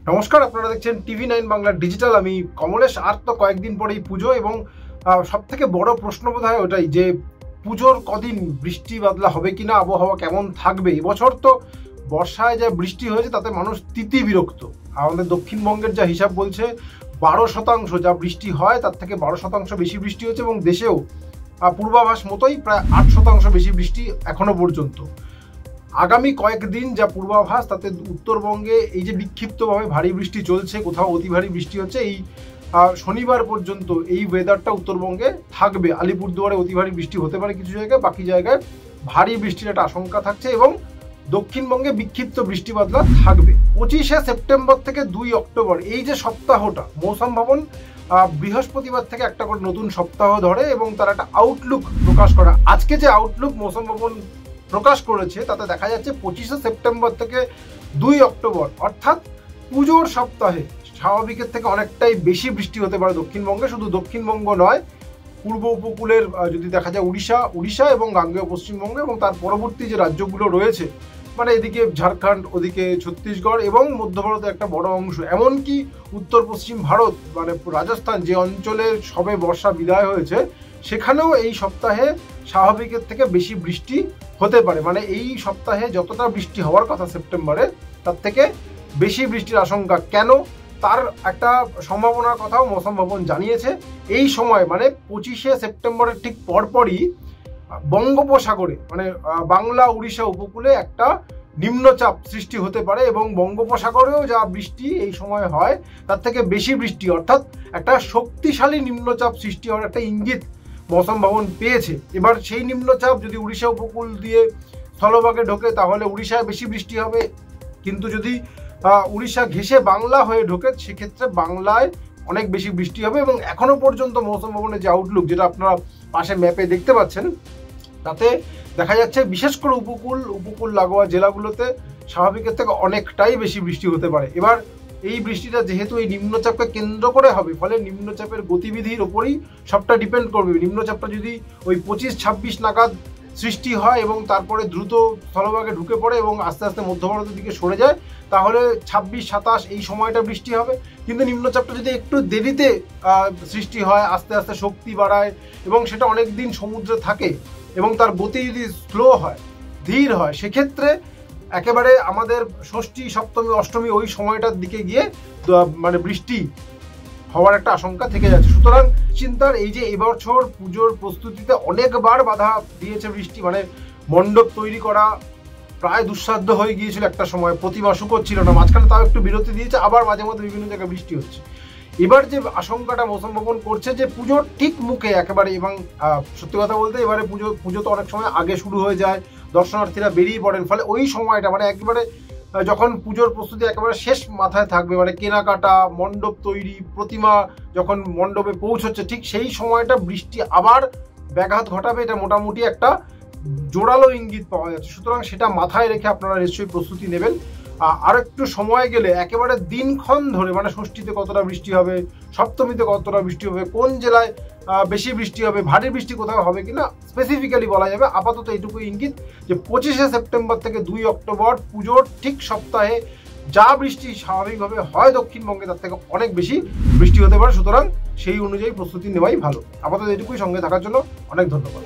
নমস্কার, আপনারা দেখছেন TV9 বাংলা ডিজিটাল। আমি কমলেশ। আর তো কয়েকদিন পরেই পুজো, এবং সব থেকে বড় প্রশ্ন বোধ হয় ওটাই যে পুজোর কদিন বৃষ্টি বাদলা হবে কিনা, আবহাওয়া কেমন থাকবে। এবছর তো বর্ষায় যা বৃষ্টি হয়েছে তাতে মানুষ তিতি বিরক্ত। আমাদের দক্ষিণবঙ্গের যা হিসাব বলছে 12% যা বৃষ্টি হয় তার থেকে 12% বেশি বৃষ্টি হয়েছে, এবং দেশেও পূর্বাভাস মতোই প্রায় 8% বেশি বৃষ্টি এখনো পর্যন্ত। আগামী কয়েকদিন যা পূর্বাভাস তাতে উত্তরবঙ্গে এই যে বিক্ষিপ্তভাবে ভারী বৃষ্টি চলছে, কোথাও অতি ভারী বৃষ্টি হচ্ছে, এই শনিবার পর্যন্ত এই ওয়েদারটা উত্তরবঙ্গে থাকবে। আলিপুরদুয়ারে অতি ভারী বৃষ্টি হতে পারে কিছু জায়গায়, বাকি জায়গায় ভারী বৃষ্টির একটা আশঙ্কা থাকছে, এবং দক্ষিণবঙ্গে বিক্ষিপ্ত বৃষ্টি বাদলা থাকবে। 25শে সেপ্টেম্বর থেকে 2 অক্টোবর এই যে সপ্তাহটা, মৌসুম ভবন বৃহস্পতিবার থেকে একটা করে নতুন সপ্তাহ ধরে এবং তার একটা আউটলুক প্রকাশ করা। আজকে যে আউটলুক মৌসুম ভবন প্রকাশ করেছে তাতে দেখা যাচ্ছে 25শে সেপ্টেম্বর থেকে 2 অক্টোবর অর্থাৎ পুজোর সপ্তাহে স্বাভাবিকের থেকে অনেকটাই বেশি বৃষ্টি হতে পারে দক্ষিণবঙ্গে। শুধু দক্ষিণবঙ্গ নয়, পূর্ব উপকূলের যদি দেখা যায় উড়িষ্যা এবং গাঙ্গেয় পশ্চিমবঙ্গ এবং তার পরবর্তী যে রাজ্যগুলো রয়েছে, মানে এদিকে ঝাড়খণ্ড, ওদিকে ছত্তিশগড় এবং মধ্য ভারতের একটা বড় অংশ, এমনকি উত্তর পশ্চিম ভারত মানে রাজস্থান যে অঞ্চলে সবে বর্ষা বিদায় হয়েছে, সেখানেও এই সপ্তাহে স্বাভাবিকের থেকে বেশি বৃষ্টি হতে পারে। মানে এই সপ্তাহে যতটা বৃষ্টি হওয়ার কথা সেপ্টেম্বরে, তার থেকে বেশি বৃষ্টির আশঙ্কা। কেন, তার একটা সম্ভাবনার কথাও মৌসুম ভবন জানিয়েছে। এই সময় মানে 25শে সেপ্টেম্বরের ঠিক পরপরই বঙ্গোপসাগরে মানে বাংলা উড়িষ্যা উপকূলে একটা নিম্নচাপ সৃষ্টি হতে পারে, এবং বঙ্গোপসাগরেও যা বৃষ্টি এই সময় হয় তার থেকে বেশি বৃষ্টি, অর্থাৎ একটা শক্তিশালী নিম্নচাপ সৃষ্টি হওয়ার একটা ইঙ্গিত মৌসুম ভবন পেয়েছে। এবার সেই নিম্নচাপ যদি উড়িষ্যা উপকূল দিয়ে স্থলভাগে ঢোকে তাহলে উড়িষ্যায় বেশি বৃষ্টি হবে, কিন্তু যদি উড়িষ্যা ঘেঁষে বাংলা হয়ে ঢোকে সেক্ষেত্রে বাংলায় অনেক বেশি বৃষ্টি হবে। এবং এখনো পর্যন্ত মৌসুম ভবনের যে আউটলুক, যেটা আপনারা পাশে ম্যাপে দেখতে পাচ্ছেন, তাতে দেখা যাচ্ছে বিশেষ করে উপকূল লাগোয়া জেলাগুলোতে স্বাভাবিকের থেকে অনেকটাই বেশি বৃষ্টি হতে পারে। এবার এই বৃষ্টিটা যেহেতু এই নিম্নচাপকে কেন্দ্র করে হবে, ফলে নিম্নচাপের গতিবিধির ওপরই সবটা ডিপেন্ড করবে। নিম্নচাপটা যদি ওই 25-26 নাগাদ সৃষ্টি হয় এবং তারপরে দ্রুত স্থলভাগে ঢুকে পড়ে এবং আস্তে আস্তে মধ্য ভারতের দিকে সরে যায়, তাহলে 26-27 এই সময়টা বৃষ্টি হবে। কিন্তু নিম্নচাপটা যদি একটু দেরিতে সৃষ্টি হয়, আস্তে আস্তে শক্তি বাড়ায় এবং সেটা অনেক দিন সমুদ্রে থাকে এবং তার গতি যদি স্লো হয়, ধীর হয়, সেক্ষেত্রে একেবারে আমাদের ষষ্ঠী, সপ্তমী, অষ্টমী ওই সময়টার দিকে গিয়ে মানে বৃষ্টি হওয়ার একটা আশঙ্কা থেকে যাচ্ছে। সুতরাং চিন্তার এই যে এবছর পুজোর প্রস্তুতিতে অনেকবার বাধা দিয়েছে বৃষ্টি, মানে মণ্ডপ তৈরি করা প্রায় দুঃসাধ্য হয়ে গিয়েছিল একটা সময়, প্রতিমা শুকোচ্ছিল না, মাঝখানে তাও একটু বিরতি দিয়েছে, আবার মাঝে মাঝে বিভিন্ন জায়গায় বৃষ্টি হচ্ছে। এবার যে আশঙ্কাটা মৌসুম ভবন করছে যে পুজোর ঠিক মুখে একেবারে, এবং সত্যি কথা বলতে এবারে পুজো তো অনেক সময় আগে শুরু হয়ে যায়, দর্শনার্থীরা বেরিয়ে পড়েন, ফলে ওই সময়টা মানে একেবারে যখন পুজোর প্রস্তুতি একেবারে শেষ মাথায় থাকবে, মানে কেনাকাটা, মণ্ডপ তৈরি, প্রতিমা যখন মণ্ডপে পৌঁছচ্ছে, ঠিক সেই সময়টা বৃষ্টি আবার ব্যাঘাত ঘটাবে। এটা মোটামুটি একটা জোরালো ইঙ্গিত পাওয়া যাচ্ছে। সুতরাং সেটা মাথায় রেখে আপনারা নিশ্চয়ই প্রস্তুতি নেবেন। আর একটু সময় গেলে একেবারে দিনক্ষণ ধরে, মানে ষষ্ঠীতে কতটা বৃষ্টি হবে, সপ্তমীতে কতটা বৃষ্টি হবে, কোন জেলায় বেশি বৃষ্টি হবে, ভারী বৃষ্টি কোথাও হবে কিনা স্পেসিফিক্যালি বলা যাবে। আপাতত এইটুকু ইঙ্গিত যে 25শে সেপ্টেম্বর থেকে 2 অক্টোবর পুজোর ঠিক সপ্তাহে যা বৃষ্টি স্বাভাবিকভাবে হয় দক্ষিণবঙ্গে, তার থেকে অনেক বেশি বৃষ্টি হতে পারে। সুতরাং সেই অনুযায়ী প্রস্তুতি নেওয়াই ভালো। আপাতত এইটুকুই। সঙ্গে থাকার জন্য অনেক ধন্যবাদ।